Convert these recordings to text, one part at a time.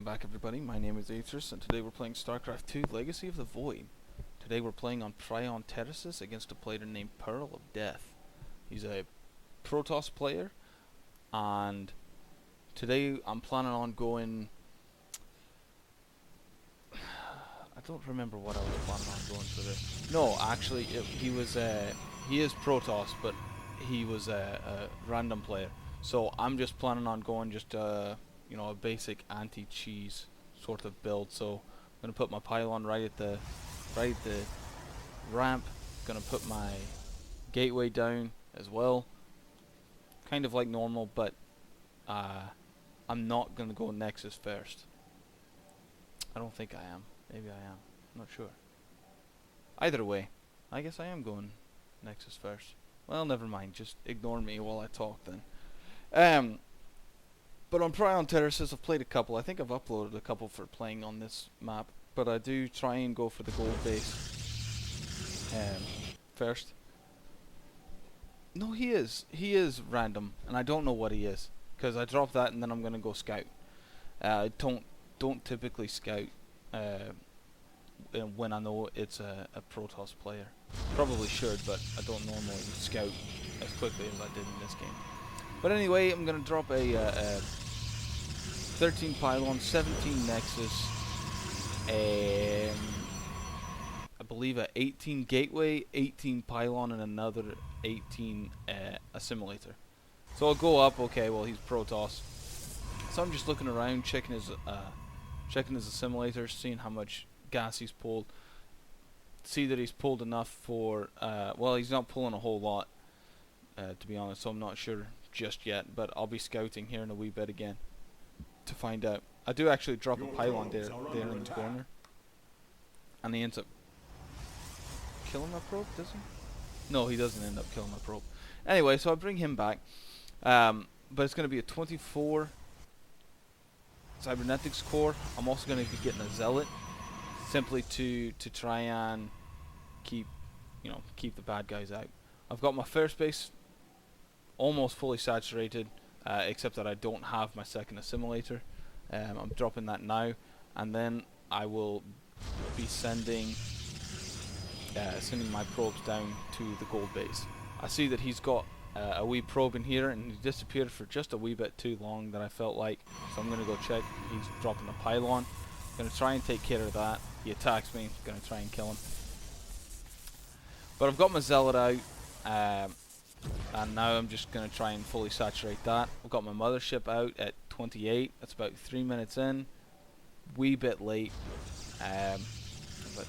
back, everybody. My name is Aetherus, and today we're playing Starcraft 2 Legacy of the Void. Today we're playing on Prion Terraces against a player named Pearl of Death. He's a Protoss player, and today I'm planning on going... I don't remember what I was planning on going for this. No, actually, he is Protoss, but he was a random player. So I'm just planning on going just you know, a basic anti-cheese sort of build. So I'm gonna put my pylon right at the ramp. Gonna put my gateway down as well, kind of like normal, but I'm not gonna go Nexus first. I don't think I am. Maybe I am. I'm not sure. Either way, I guess I am going Nexus first. Well, never mind. Just ignore me while I talk then. But on Prion Terraces, I've played a couple. I think I've uploaded a couple for playing on this map. But I do try and go for the gold base first. No, he is random, and I don't know what he is, because I dropped that and then I'm gonna go scout. I don't typically scout when I know it's a Protoss player. Probably should, but I don't normally scout as quickly as I did in this game. But anyway, I'm gonna drop a 13 pylon, 17 nexus, I believe a 18 gateway, 18 pylon, and another 18 assimilator. So I'll go up. Okay, well, he's Protoss, so I'm just looking around, checking his assimilators, seeing how much gas he's pulled. See that he's pulled enough for well, he's not pulling a whole lot, to be honest, so I'm not sure just yet, but I'll be scouting here in a wee bit again to find out. I do actually drop a pylon there in the corner, and he ends up killing my probe, does he? No, he doesn't end up killing my probe. Anyway, so I bring him back, but it's going to be a 24 cybernetics core. I'm also going to be getting a zealot, simply to try and keep the bad guys out. I've got my first base almost fully saturated, except that I don't have my second assimilator. I'm dropping that now, and then I will be sending my probes down to the gold base. I see that he's got a wee probe in here, and he disappeared for just a wee bit too long that I felt like, so I'm going to go check. He's dropping a pylon. I'm going to try and take care of that. He attacks me. I'm going to try and kill him. But I've got my zealot out, and now I'm just going to try and fully saturate that. I've got my mothership out at 28. That's about 3 minutes in. Wee bit late, but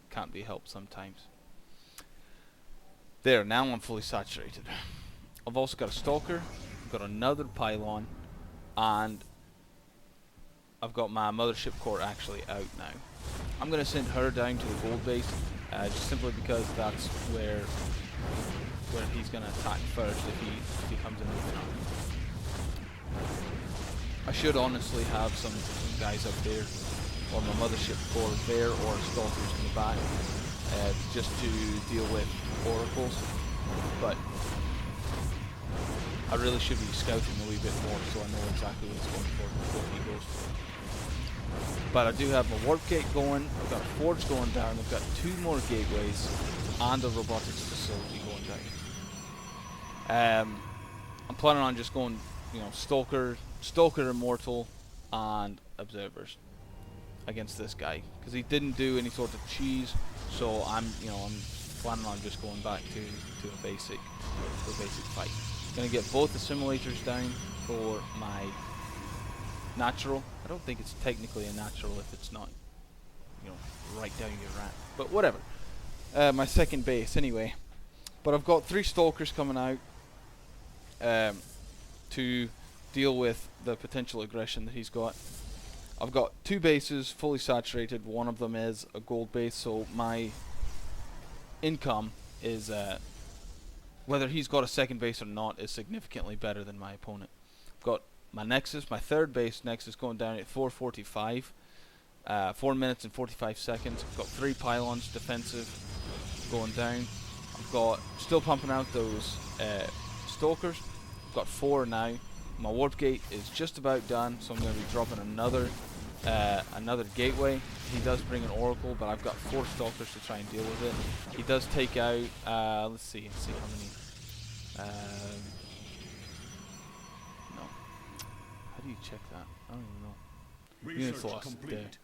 can't be helped sometimes. There, now I'm fully saturated. I've also got a stalker. I've got another pylon, and I've got my mothership core actually out now. I'm going to send her down to the gold base, just simply because that's where he's going to attack first if he comes in with an army. I should honestly have some guys up there, or my mothership core there, or stalkers in the back, just to deal with oracles, but I really should be scouting a wee bit more so I know exactly what's going for before he goes for it. But I do have my warp gate going, I've got a forge going down, I've got 2 more gateways, and a robotics facility going down. I'm planning on just going, Stalker Immortal, and Observers against this guy, because he didn't do any sort of cheese. So I'm planning on just going back to a basic fight. Gonna get both assimilators down for my natural. I don't think it's technically a natural if it's not, right down your ramp. But whatever. My second base anyway. But I've got 3 stalkers coming out to deal with the potential aggression that he's got. I've got 2 bases fully saturated. One of them is a gold base, so my income is, whether he's got a second base or not, is significantly better than my opponent. I've got my nexus, my third base nexus, going down at 4:45, 4 minutes and 45 seconds. I've got 3 pylons defensive going down. I've got still pumping out those stalkers. I've got 4 now. my warp gate is just about done, so I'm going to be dropping another gateway. He does bring an oracle, but I've got 4 stalkers to try and deal with it. He does take out, let's see how many. No. How do you check that? I don't even know. Units lost. Dead.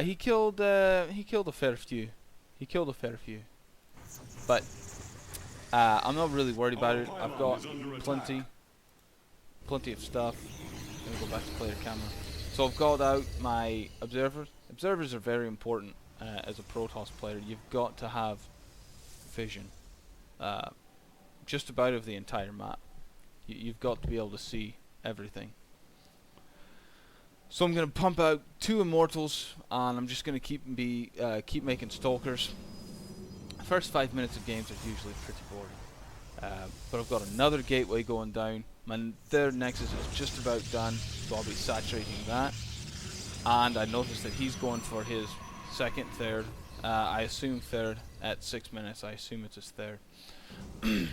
He killed a fair few. But I'm not really worried about it. I've got plenty of stuff. Let me go back to player camera. So I've got out my observers. Observers are very important as a Protoss player. You've got to have vision, just about of the entire map. You've got to be able to see everything. So I'm going to pump out 2 Immortals, and I'm just going to keep making Stalkers. The first 5 minutes of games are usually pretty boring, but I've got another gateway going down. My 3rd Nexus is just about done, so I'll be saturating that. And I noticed that he's going for his 2nd, 3rd. I assume 3rd at 6 minutes. I assume it's his 3rd.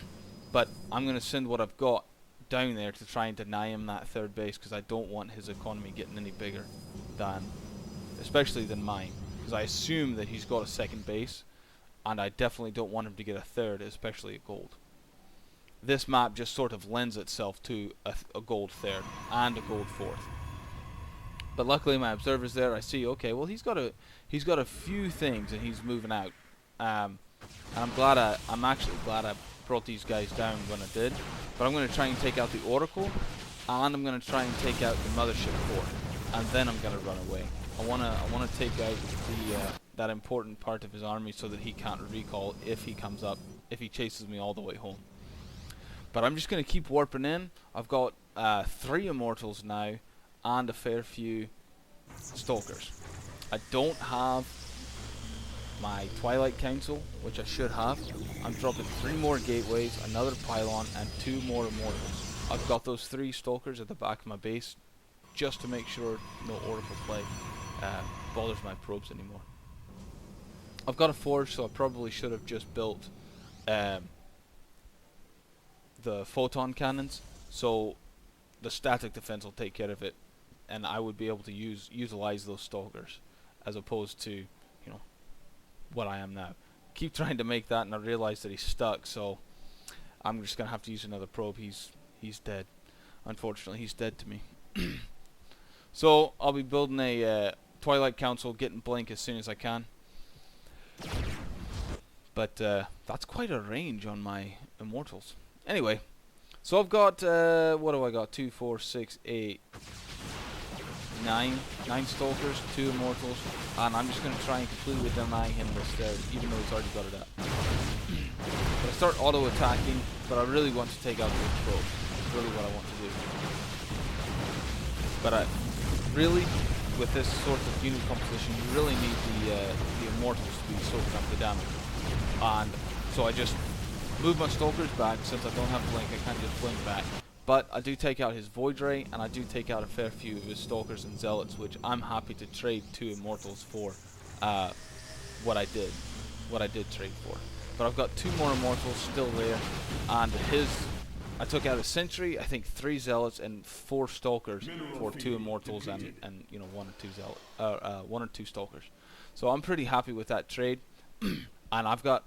But I'm going to send what I've got down there to try and deny him that 3rd base, because I don't want his economy getting any bigger than, especially than mine. Because I assume that he's got a 2nd base, and I definitely don't want him to get a 3rd, especially a gold. This map just sort of lends itself to a gold 3rd and a gold 4th. But luckily my observer's there. I see, okay, well he's got a few things and he's moving out. And I'm actually glad I brought these guys down when I did. But I'm going to try and take out the Oracle, and I'm going to try and take out the Mothership Fort, and then I'm going to run away. I want to take out that important part of his army so that he can't recall if he comes up, if he chases me all the way home. But I'm just going to keep warping in. I've got 3 Immortals now and a fair few Stalkers. I don't have my Twilight Council, which I should have. I'm dropping 3 more Gateways, another Pylon, and 2 more Immortals. I've got those 3 Stalkers at the back of my base just to make sure no Oracle play bothers my probes anymore. I've got a Forge, so I probably should have just built the photon cannons, so the static defense will take care of it, and I would be able to utilize those Stalkers as opposed to, you know, what I am now. Keep trying to make that, and I realize that he's stuck, so I'm just gonna have to use another probe. He's dead. Unfortunately, he's dead to me. So I'll be building a Twilight Council, getting Blink as soon as I can. But that's quite a range on my Immortals. Anyway, so I've got, what do I got? 2, 4, 6, 8, 9 Stalkers, 2 Immortals, and I'm just going to try and completely deny him this third, even though he's already got it up. But I start auto-attacking, but I really want to take out the probe. That's really what I want to do. But really, with this sort of unit composition, you really need the Immortals to be soaking up the damage. And so I just move my Stalkers back. Since I don't have Blink, I can't just Blink back. But I do take out his Void Ray, and I do take out a fair few of his Stalkers and Zealots, which I'm happy to trade 2 Immortals for what I did trade for. But I've got 2 more Immortals still there, and I took out a Sentry, I think 3 Zealots and 4 Stalkers for 2 Immortals and you know 1 or 2 Stalkers. So I'm pretty happy with that trade, and I've got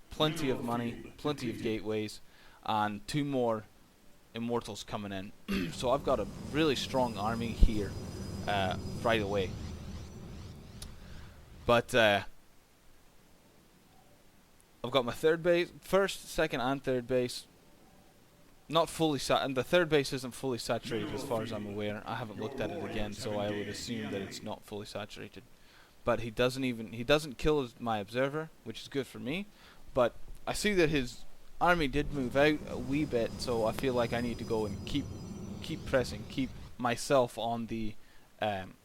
plenty of money, plenty of gateways, and 2 more Immortals coming in. So I've got a really strong army here right away. But I've got my first, second, and third base. Not fully and the third base isn't fully saturated as far as I'm aware. I haven't looked at it again, so I would assume that it's not fully saturated. But he doesn't kill my observer, which is good for me. But I see that his army did move out a wee bit, so I feel like I need to go and keep pressing, keep myself on the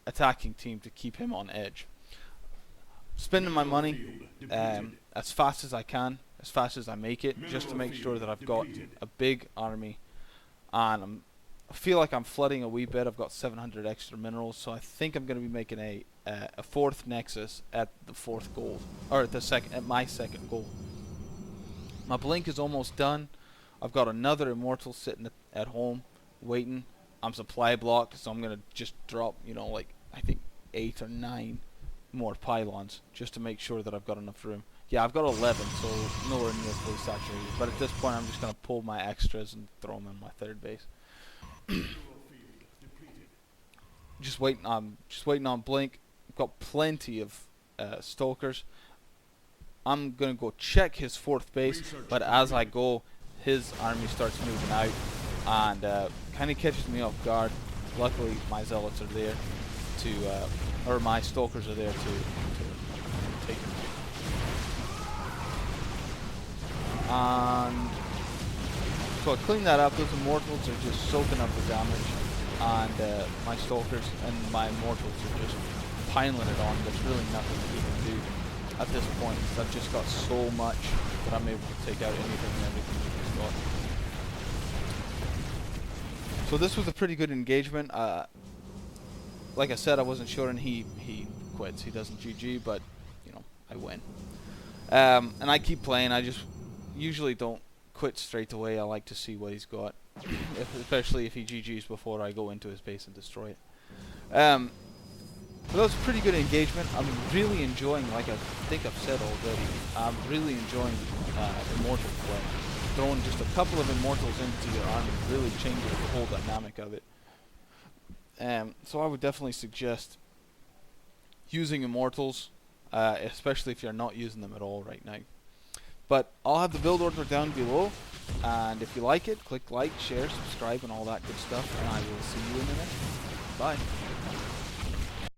attacking team to keep him on edge. Spending my money as fast as I can, as fast as I make it, just to make sure that I've got a big army. And I feel like I'm flooding a wee bit. I've got 700 extra minerals, so I think I'm going to be making a 4th Nexus at the 4th goal, or at my 2nd goal. My Blink is almost done. I've got another Immortal sitting at home, waiting. I'm supply blocked, so I'm gonna just drop, you know, like I think 8 or 9 more pylons just to make sure that I've got enough room. Yeah, I've got 11, so nowhere near fully saturated. But at this point, I'm just gonna pull my extras and throw them in my third base. Just waiting on Blink. I've got plenty of stalkers. I'm gonna go check his 4th base, but as I go, his army starts moving out, and kind of catches me off guard. Luckily, my zealots are there to, or my stalkers are there to take him. And so I clean that up. Those immortals are just soaking up the damage, and my stalkers and my immortals are just piling it on. There's really nothing that we can do at this point. I've just got so much that I'm able to take out anything and everything we've just got. So this was a pretty good engagement. Like I said, I wasn't sure, and he quits. He doesn't GG, but you know, I win. And I keep playing. I just usually don't quit straight away. I like to see what he's got, especially if he GGs before I go into his base and destroy it. But that was a pretty good engagement. I'm really enjoying, like I think I've said already, I'm really enjoying Immortal play. Throwing just a couple of Immortals into your army really changes the whole dynamic of it. So I would definitely suggest using Immortals, especially if you're not using them at all right now. But I'll have the build order down below, and if you like it, click like, share, subscribe, and all that good stuff, and I will see you in the next one. Bye.